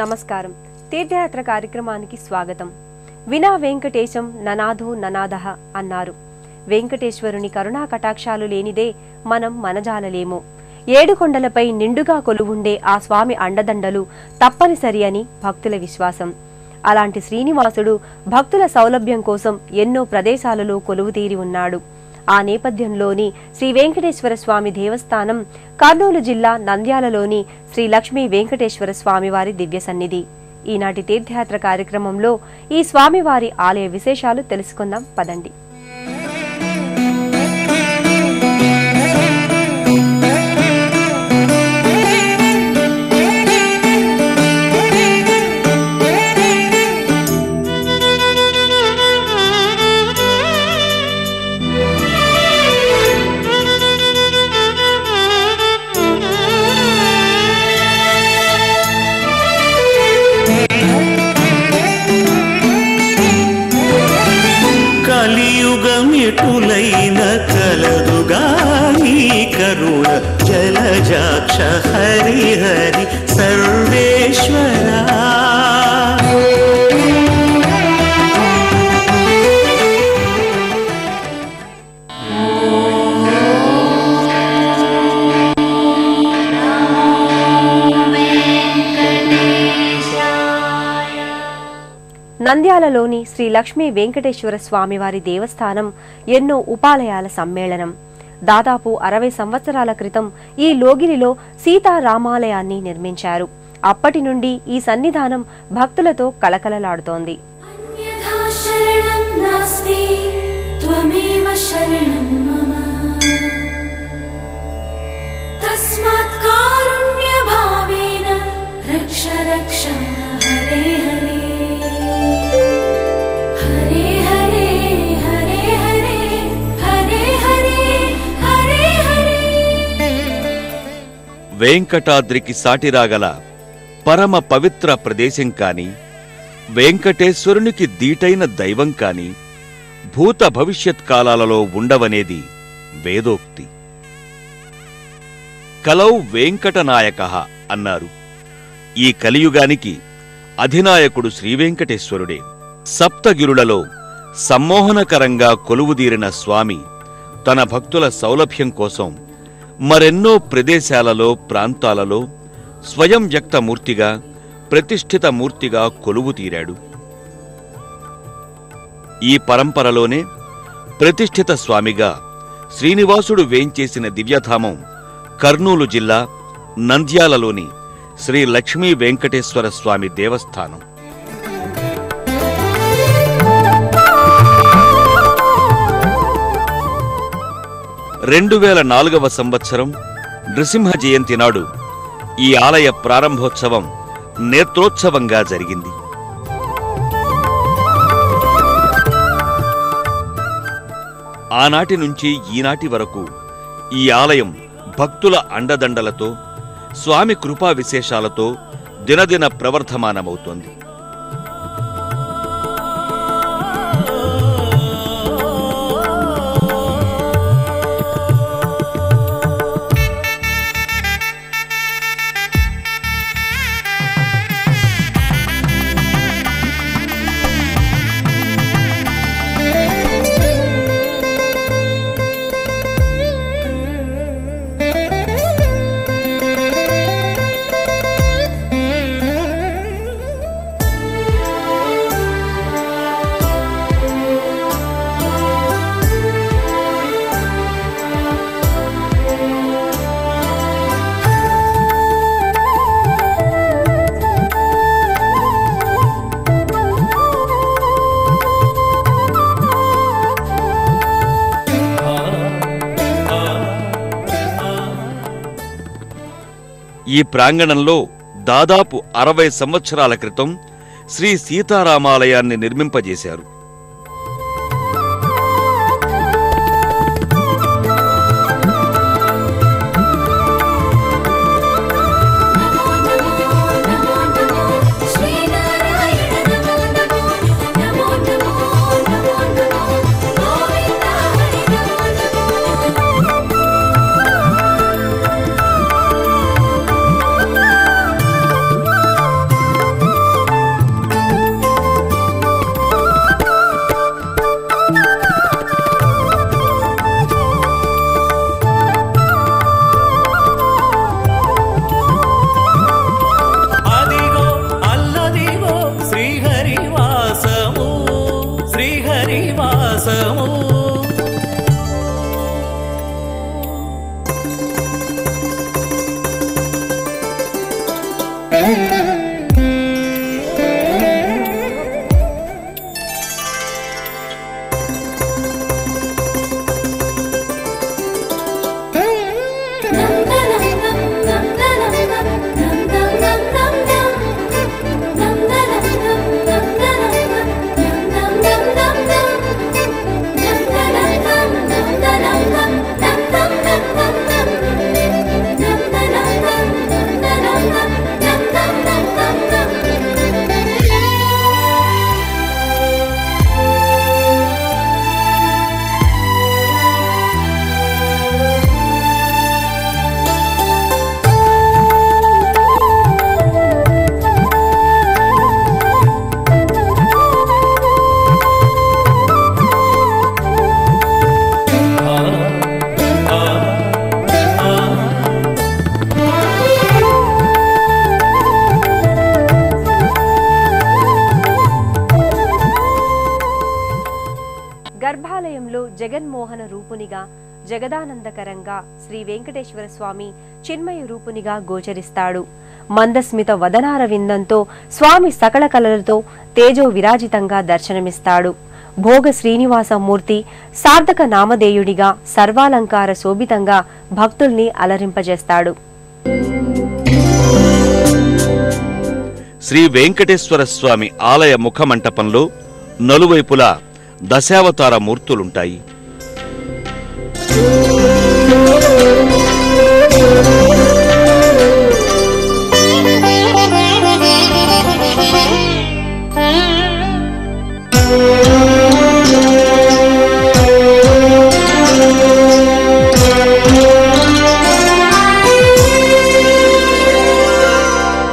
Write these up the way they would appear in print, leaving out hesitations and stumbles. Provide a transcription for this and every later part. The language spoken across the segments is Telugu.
నమస్కారం. తీర్థయాత్ర కార్యక్రమానికి స్వాగతం. వినా వెంకటేశం ననాథో ననాదః అన్నారు. వెంకటేశ్వరుని కరుణా కటాక్షాలు లేనిదే మనం మనజాలలేము. ఏడుకొండలపై నిండుగా కొలువుండే ఆ స్వామి అండదండలు తప్పనిసరి అని భక్తుల విశ్వాసం. అలాంటి శ్రీనివాసుడు భక్తుల సౌలభ్యం కోసం ఎన్నో ప్రదేశాలలో కొలువుతీరి ఉన్నాడు. ఆ నేపథ్యంలోని శ్రీ వెంకటేశ్వర స్వామి దేవస్థానం కర్నూలు జిల్లా నంద్యాలలోని శ్రీ లక్ష్మీ వెంకటేశ్వర స్వామివారి దివ్య సన్నిధి. ఈనాటి తీర్థయాత్ర కార్యక్రమంలో ఈ స్వామివారి ఆలయ విశేషాలు తెలుసుకుందాం పదండి. కలియుగమిటులైన కలదుగా నీ కరుణ జలజాక్ష హరి హరి సర్వేశ్వరా. నంద్యాలలోని శ్రీ లక్ష్మీ వెంకటేశ్వర స్వామివారి దేవస్థానం ఎన్నో ఉపాలయాల సమ్మేళనం. దాదాపు 60 సంవత్సరాల క్రితం ఈ లోగిలిలో సీతారామాలయాన్ని నిర్మించారు. అప్పటి నుండి ఈ సన్నిధానం భక్తులతో కలకలలాడుతోంది. వెంకటాద్రికి సాటిరాగల పరమ పవిత్ర ప్రదేశం కాని, వెంకటేశ్వరునికి దీటైన దైవం కాని భూత భవిష్యత్ కాలాలలో ఉండవనేది వేదోక్తి. కలౌ వెంకటనాయకః అన్నారు. ఈ కలియుగానికి అధినాయకుడు శ్రీవెంకటేశ్వరుడే. సప్తగిరులలో సమ్మోహనకరంగా కొలువుదీరిన స్వామి తన భక్తుల సౌలభ్యం కోసం మరెన్నో ప్రదేశాలలో ప్రాంతాలలో స్వయం వ్యక్తమూర్తిగా ప్రతిష్ఠిత మూర్తిగా కొలువుతీరాడు. ఈ పరంపరలోనే ప్రతిష్ఠిత స్వామిగా శ్రీనివాసుడు వేంచేసిన దివ్యధామం కర్నూలు జిల్లా నంద్యాలలోని శ్రీ లక్ష్మీ వెంకటేశ్వర స్వామి దేవస్థానం. 2004వ సంవత్సరం నృసింహ జయంతి నాడు ఈ ఆలయ ప్రారంభోత్సవం నేత్రోత్సవంగా జరిగింది. ఆనాటి నుంచి ఈనాటి వరకు ఈ ఆలయం భక్తుల అండదండలతో స్వామి కృపా విశేషాలతో దినదిన ప్రవర్ధమానమవుతోంది. ఈ ప్రాంగణంలో దాదాపు 60 సంవత్సరాల క్రితం శ్రీ సీతారామాలయాన్ని నిర్మింపజేశారు. గర్భాలయంలో జగన్మోహన రూపునిగా జగదానందకరంగా శ్రీ వెంకటేశ్వర స్వామి చిన్మయ రూపునిగా గోచరిస్తాడు. మందస్మిత వదనార విందంతో స్వామి సకల కళలతో తేజో విరాజితంగా దర్శనమిస్తాడు. భోగ శ్రీనివాస మూర్తి సార్థక నామధేయుడిగా సర్వాలంకార శోభితంగా భక్తుల్ని అలరింపజేస్తాడు. శ్రీ వెంకటేశ్వర స్వామి ఆలయ ముఖమంటపంలో నలువైపులా దశావతార మూర్తులుంటాయి.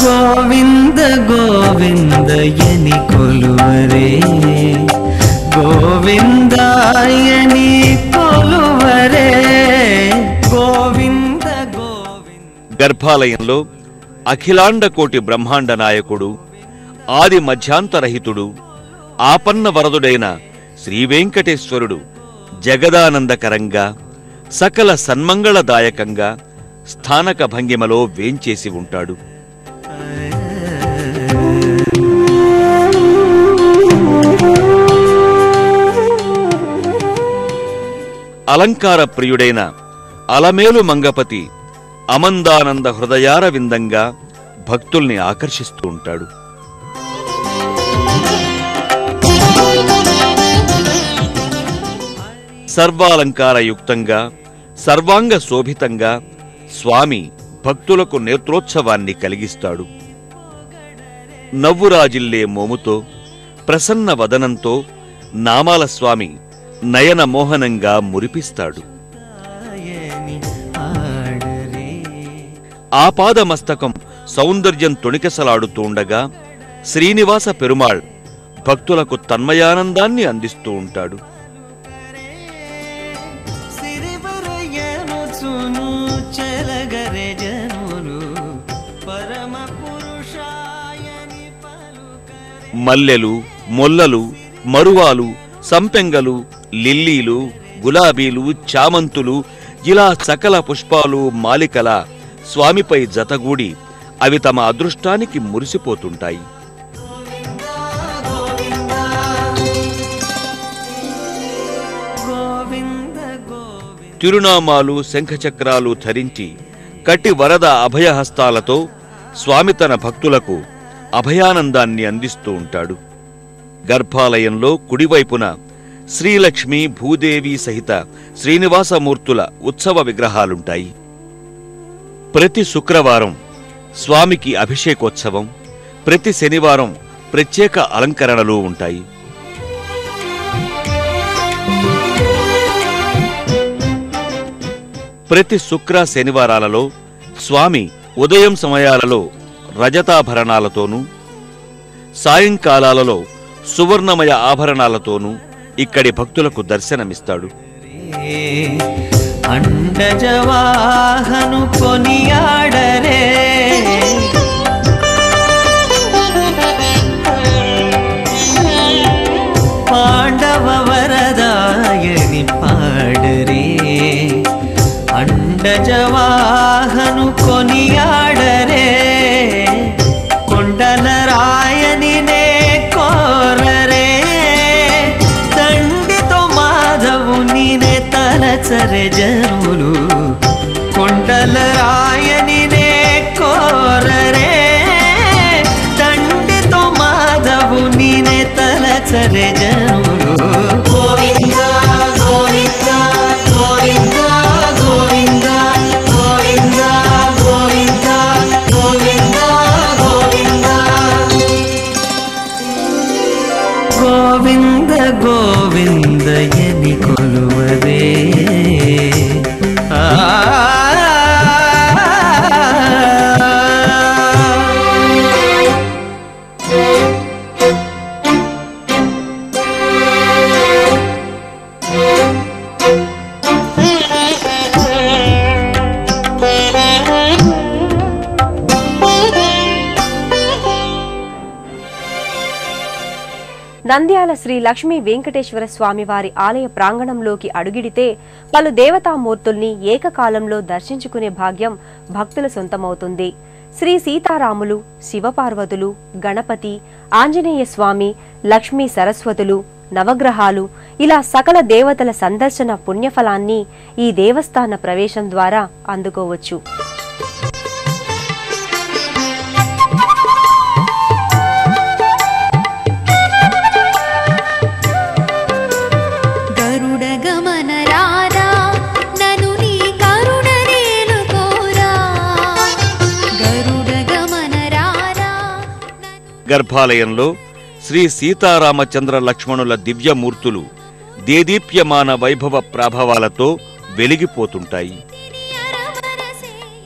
గోవింద గోవిందయని కొలువరే గోవిందాయని కొలువరే గోవింద గోవింద. గర్భాలయంలో అఖిలాండ కోటి బ్రహ్మాండ నాయకుడు, ఆది మధ్యాంతరహితుడు, ఆపన్న వరదుడైన శ్రీవెంకటేశ్వరుడు జగదానందకరంగా సకల సన్మంగళదాయకంగా స్థానక భంగిమలో వేంచేసి ఉంటాడు. అలంకార ప్రియుడైన అలమేలు మంగపతి అమందానంద హృదయార విందంగా భక్తుల్ని ఆకర్షిస్తూ ఉంటాడు. సర్వాలంకారయుక్తంగా సర్వాంగ శోభితంగా స్వామి భక్తులకు నేత్రోత్సవాన్ని కలిగిస్తాడు. నవ్వురాజిల్లే మోముతో ప్రసన్న వదనంతో నామాల స్వామి నయన మోహనంగా మురిపిస్తాడు. ఆపాదమస్తకం సౌందర్యం తొణికెసలాడుతూ ఉండగా శ్రీనివాస పెరుమాళ్ భక్తులకు తన్మయానందాన్ని అందిస్తూ ఉంటాడు. మల్లెలు, మొల్లలు, మరువాలు, సంపెంగలు, లిల్లీలు, గులాబీలు, చామంతులు ఇలా సకల పుష్పాలు మాలికల స్వామిపై జతగూడి అవి తమ అదృష్టానికి మురిసిపోతుంటాయి. తిరునామాలు, శంఖచక్రాలు ధరించి కటి వరద అభయహస్తాలతో స్వామి తన భక్తులకు అభయానందాన్ని అందిస్తూ ఉంటాడు. గర్భాలయంలో కుడివైపున శ్రీలక్ష్మి, భూదేవి సహిత శ్రీనివాసమూర్తుల ఉత్సవ విగ్రహాలుంటాయి. ప్రతి శుక్రవారం స్వామికి అభిషేకోత్సవం, ప్రతి శనివారం ప్రత్యేక అలంకరణలు ఉంటాయి. ప్రతి శుక్ర శనివారాలలో స్వామి ఉదయం సమయాలలో రజతాభరణాలతోనూ సాయంకాలాలలో సువర్ణమయ ఆభరణాలతోనూ ఇక్కడి భక్తులకు దర్శనమిస్తాడు. అండజవాహను కొనియాడరే పాండవ వరదాయని పాడరే అండజవాహను గజవాహను కొనియాడరే కొండల రాయని నే కోరరే దండితో మాధవుని నే తలచరే జనులు కొండల రాయని నే కోరరే దండితో మాధవుని నే తలచరే జనులు గోవింద గోవింద గోవింద గోవింద గోవింద గోవింద గోవింద గోవింద గోవింద ఎని కొలువరే నంద్యాల శ్రీ లక్ష్మీ వెంకటేశ్వర స్వామి వారి ఆలయ ప్రాంగణంలోకి అడుగిడితే పలు దేవతామూర్తుల్ని ఏకకాలంలో దర్శించుకునే భాగ్యం భక్తుల సొంతమవుతుంది. శ్రీ సీతారాములు, శివపార్వతులు, గణపతి, ఆంజనేయ స్వామి, లక్ష్మీ సరస్వతులు, నవగ్రహాలు ఇలా సకల దేవతల సందర్శన పుణ్యఫలాన్ని ఈ దేవస్థాన ప్రవేశం ద్వారా అందుకోవచ్చు. గర్భాలయంలో శ్రీ సీతారామచంద్ర లక్ష్మణుల దివ్యమూర్తులు దేదీప్యమాన వైభవ ప్రాభవాలతో వెలిగిపోతుంటాయి.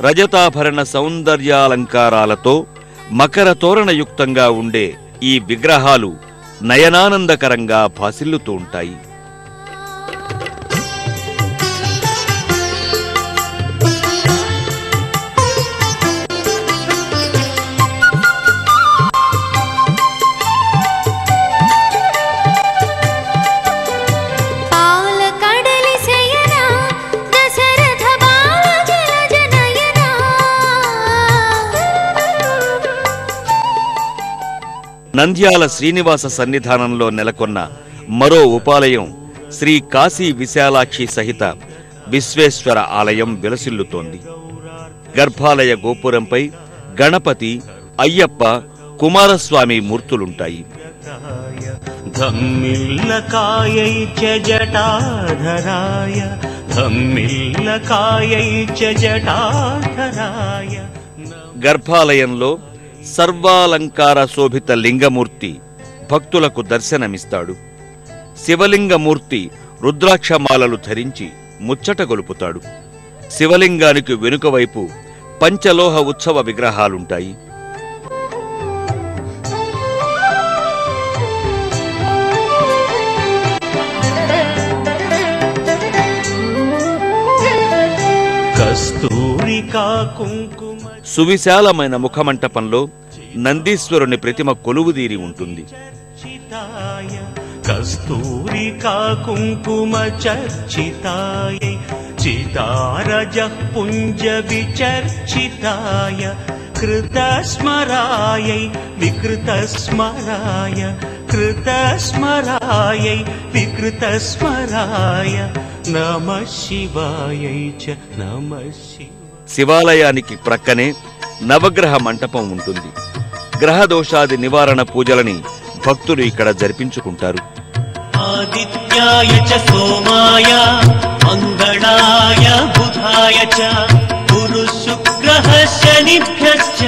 రజతాభరణ సౌందర్యాలంకారాలతో మకర తోరణయుక్తంగా ఉండే ఈ విగ్రహాలు నయనానందకరంగా భాసిల్లుతూ ఉంటాయి. నంద్యాల శ్రీనివాస సన్నిధానంలో నెలకొన్న మరో ఉపాలయం శ్రీ కాశీ విశాలాక్షి సహిత విశ్వేశ్వర ఆలయం విలసిల్లుతోంది. గర్భాలయ గోపురంపై గణపతి, అయ్యప్ప, కుమారస్వామి మూర్తులుంటాయి. ధమ్మిల్లకాయై చ జటాధరాయ ధమ్మిల్లకాయై చ జటాధరాయ. గర్భాలయంలో సర్వాలంకార శోభిత లింగమూర్తి భక్తులకు దర్శనమిస్తాడు. శివలింగమూర్తి రుద్రాక్షమాలలు ధరించి ముచ్చట గొలుపుతాడు. శివలింగానికి వెనుక వైపు పంచలోహ ఉత్సవ విగ్రహాలుంటాయి. సువిశాలమైన ముఖమంటపంలో నందీశ్వరుని ప్రతిమ కొలువుదీరి ఉంటుంది. కస్తూరికా కుంకుమ చర్చితాయ చితారజ పుంజ విచర్చితాయ కృతస్మరాయ వికృతస్మరాయ కృతస్మరాయ వికృతస్మరాయ నమః శివాయై చ నమః శివాయ. శివాలయానికి ప్రక్కనే నవగ్రహ మంటపం ఉంటుంది. గ్రహదోషాది నివారణ పూజలని భక్తులు ఇక్కడ జరిపించుకుంటారు. ఆదిత్యాయ చ సోమాయ మంగళాయ బుధాయ చ గురు శుక్రః శనిభ్యశ్చ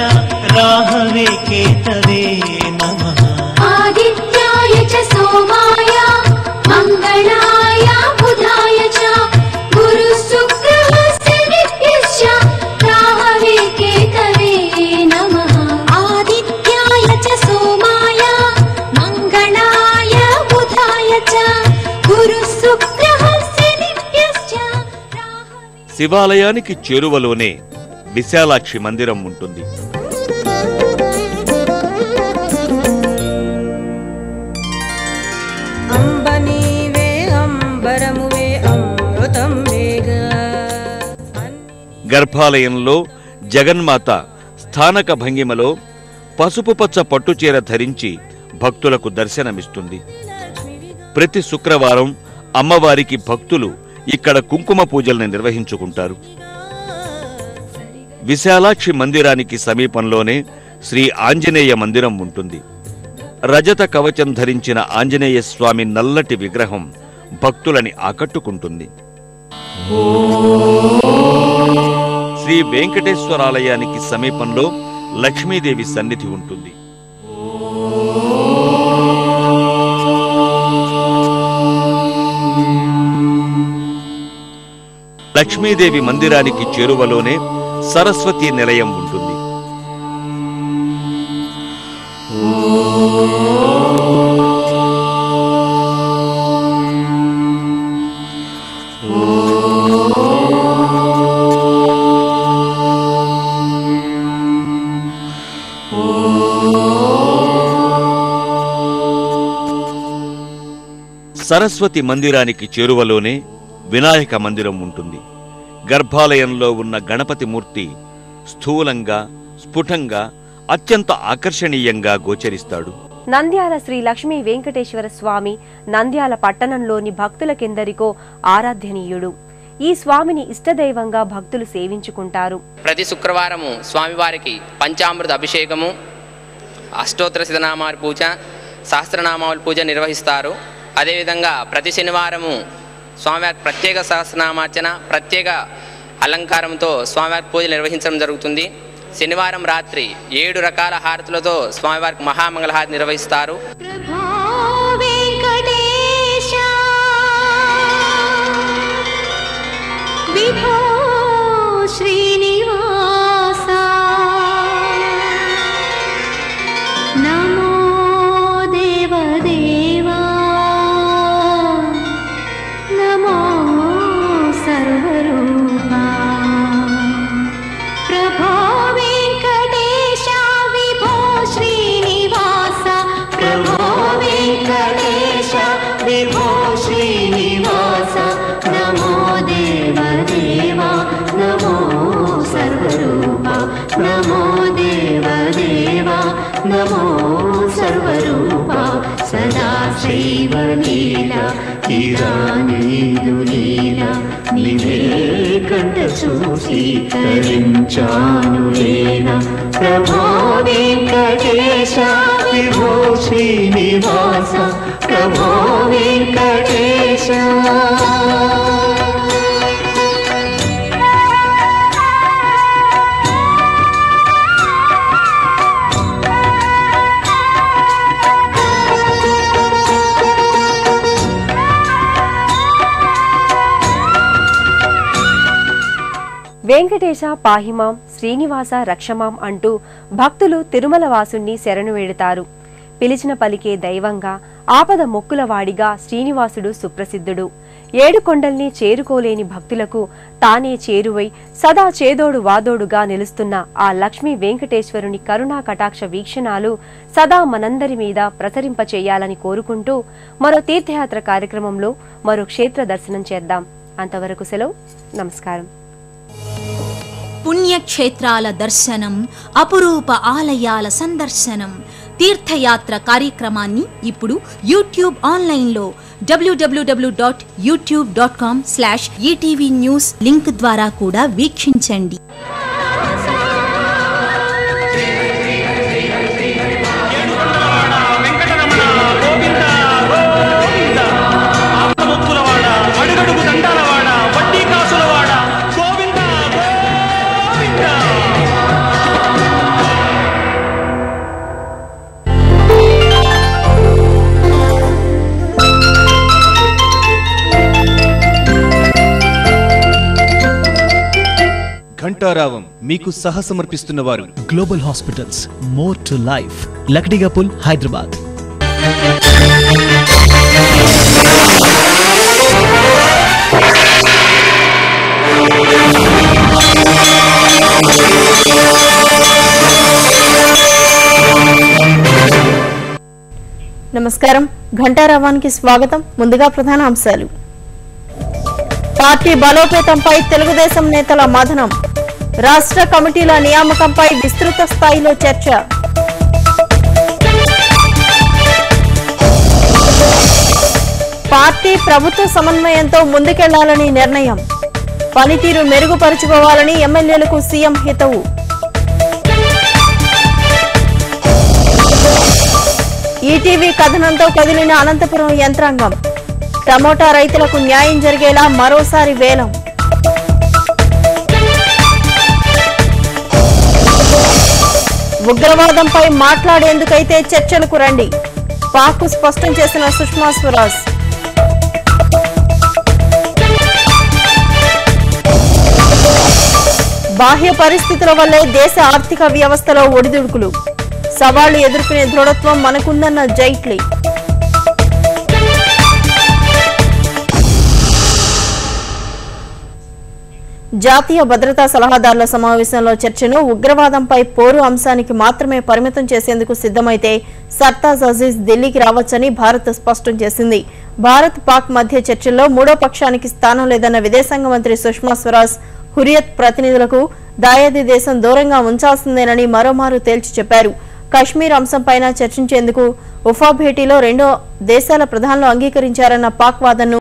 రాహవే కేతవే నమః. ఆదిత్యాయ చ సోమాయ మంగళాయ బుధాయ చ గురు శుక్రః శనిభ్యశ్చ రాహవే కేతవే నమః. ఆదిత్యాయ చ సోమాయ మంగళాయ బుధాయ చ గురు శుక్రః శనిభ్యశ్చ. శివాలయానికి చేరువలోనే విశాలాక్షి మందిరం ఉంటుంది. గర్భాలయంలో జగన్మాత స్థానక భంగిమలో పసుపు పచ్చ పట్టుచీర ధరించి భక్తులకు దర్శనమిస్తుంది. ప్రతి శుక్రవారం అమ్మవారికి భక్తులు ఇక్కడ కుంకుమ పూజల్ని నిర్వహించుకుంటారు. విశాలాక్షి మందిరానికి సమీపంలోనే శ్రీ ఆంజనేయ మందిరం ఉంటుంది. రజత కవచం ధరించిన ఆంజనేయ స్వామి నల్లటి విగ్రహం భక్తులని ఆకట్టుకుంటుంది. శ్రీ వెంకటేశ్వరాలయానికి సమీపంలో లక్ష్మీదేవి సన్నిధి ఉంటుంది. లక్ష్మీదేవి మందిరానికి చేరువలోనే సరస్వతీ నిలయం ఉంటుంది. సరస్వతి మందిరానికి చేరువలోనే వినాయక మందిరం ఉంటుంది. గర్భాలయంలో ఉన్న గణపతి మూర్తి స్థూలంగా, స్ఫుటంగా, అత్యంత ఆకర్షణీయంగా గోచరిస్తాడు. నంద్యాల శ్రీ లక్ష్మీ వెంకటేశ్వర స్వామి నంద్యాల పట్టణంలోని భక్తులకెందరికో ఆరాధ్యనీయుడు. ఈ స్వామిని ఇష్టదైవంగా భక్తులు సేవించుకుంటారు. ప్రతి శుక్రవారము స్వామివారికి పంచామృత అభిషేకము, అష్టోత్తర శతనామాల పూజ, సహస్రనామాల పూజ నిర్వహిస్తారు. అదేవిధంగా ప్రతి శనివారము స్వామివారికి ప్రత్యేక సహస్రనామార్చన, ప్రత్యేక అలంకారంతో స్వామివారికి పూజ నిర్వహించడం జరుగుతుంది. శనివారం రాత్రి 7 రకాల హారతులతో స్వామివారికి మహామంగళహారతి నిర్వహిస్తారు. नमो देव देवा नमो सर्वरूपा सदा शैव लीला लीला निवे कंठ चूसी करिंचानुलेना प्रभो वेंकटेश विभो श्रीनिवास प्रभो वेंकटेश వెంకటేశ పాహిమాం, శ్రీనివాస రక్షమాం అంటూ భక్తులు తిరుమల వాసుణ్ణి శరణు వేడుతారు. పిలిచిన పలికే దైవంగా, ఆపద మొక్కులవాడిగా శ్రీనివాసుడు సుప్రసిద్ధుడు. 7 కొండల్ని చేరుకోలేని భక్తులకు తానే చేరువై సదా చేదోడు వాదోడుగా నిలుస్తున్న ఆ లక్ష్మీ వెంకటేశ్వరుని కరుణా కటాక్ష వీక్షణాలు సదా మనందరి మీద ప్రసరింపచేయాలని కోరుకుంటూ మరో తీర్థయాత్ర కార్యక్రమంలో మరో క్షేత్ర దర్శనం చేద్దాం. అంతవరకు సెలవు. నమస్కారం. పుణ్యక్షేత్రాల దర్శనం, అపురూప ఆలయాల సందర్శనం, తీర్థయాత్ర కార్యక్రమాన్ని ఇప్పుడు యూట్యూబ్ ఆన్లైన్లో www.youtube.com/ETV News లింక్ ద్వారా కూడా వీక్షించండి. ఘంటారావం మీకు సహసమర్పిస్తున్నవారు global hospitals, more to life, Lakdikapul, Hyderabad. నమస్కారం. ఘంటారావానికి స్వాగతం. ముందుగా ప్రధాన అంశాలు. పార్టీ బలోపేతంపై తెలుగుదేశం నేతల మథనం. రాష్ట్ర కమిటీల నియామకంపై విస్తృత స్థాయిలో చర్చ. పార్టీ ప్రభుత్వ సమన్వయంతో ముందుకెళ్లాలని నిర్ణయం. పనితీరు మెరుగుపరుచుకోవాలని ఎమ్మెల్యేలకు సీఎం హితవు. ఈటీవీ కథనంతో కదిలిన అనంతపురం యంత్రాంగం. టమోటా రైతులకు న్యాయం జరిగేలా మరోసారి వేలం. ఉగ్రవాదంపై మాట్లాడేందుకైతే చర్చలకు రండి. పాక్ స్పష్టం చేసిన సుష్మా స్వరాజ్. బాహ్య పరిస్థితుల వల్లే దేశ ఆర్థిక వ్యవస్థలో ఒడిదుడుకులు. సవాళ్లు ఎదుర్కొనే దృఢత్వం మనకుందన్న జైట్లీ. జాతీయ భద్రతా సలహాదారుల సమావేశంలో చర్చను ఉగ్రవాదంపై పోరు అంశానికి మాత్రమే పరిమితం చేసేందుకు సిద్ధమైతే సర్తాజ్ అజీజ్ ఢిల్లీకి రావచ్చని భారత్ స్పష్టం చేసింది. భారత్ పాక్ మధ్య చర్చల్లో మూడో పక్షానికి స్థానం లేదన్న విదేశాంగ మంత్రి సుష్మా స్వరాజ్ హురియత్ ప్రతినిధులకు దాయాది దేశం దూరంగా ఉంచాల్సిందేనని మరోమారు తేల్చి చెప్పారు. కశ్మీర్ అంశంపైన చర్చించేందుకు ఉఫా భేటీలో 2 దేశాల ప్రధానులు అంగీకరించారన్న పాక్ వాదనను